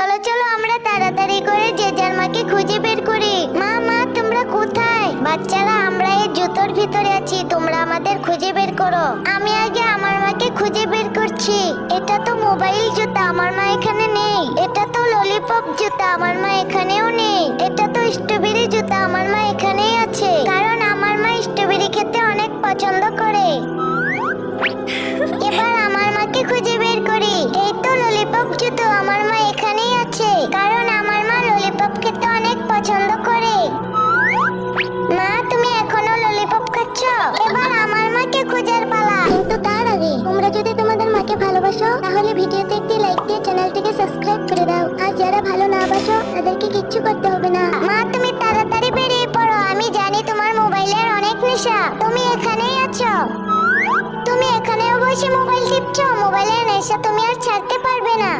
চলো চলো আমরা তাড়াতাড়ি করে যে যার মাকে খুঁজে বের করি। মা মা তোমরা কোথায়? বাচ্চারা আমরা এই জুতোর ভিতরে আছি, তোমরা আমাদের খুঁজে বের করো। আমি আগে আমার মাকে খুঁজে বের করছি। এটা তো মোবাইল জুতা, আমার মা এখানে নেই। এটা তো ললিপপ জুতা, আমার মা এখানেও নেই। এটা তো স্ট্রবেরি জুতা, আমার মা এখানেই আছে, কারণ আমার মা স্ট্রবেরি খেতে অনেক পছন্দ করে। এবার আমার মাকে খুঁজে বের করি। এই তো ললিপপ জুতো, আমার মা এখানেই আছে, কারণ আমার মা ললিপপ খেতে অনেক পছন্দ করে। মা তুমি এখনো ললিপপ খাচ্ছ? এবার আমার মাকে খোঁজার পালা। কিন্তু তার আগে তোমরা যদি তোমাদের মাকে ভালোবাসো তাহলে ভিডিওতে একটি লাইক দিয়ে চ্যানেলটিকে সাবস্ক্রাইব করে দাও। আর যারা ভালো না বাসো তাদেরকে কিচ্ছু করতে হবে না। মা তুমি তাড়াতাড়ি বেরিয়ে পড়ো, আমি জানি তোমার মোবাইলের অনেক নেশা। তুমি এখানেই আছো, তুমি এখানেও বসে মোবাইল টিপছো। মোবাইলের নেশা তুমি আর ছাড়তে পারবে না।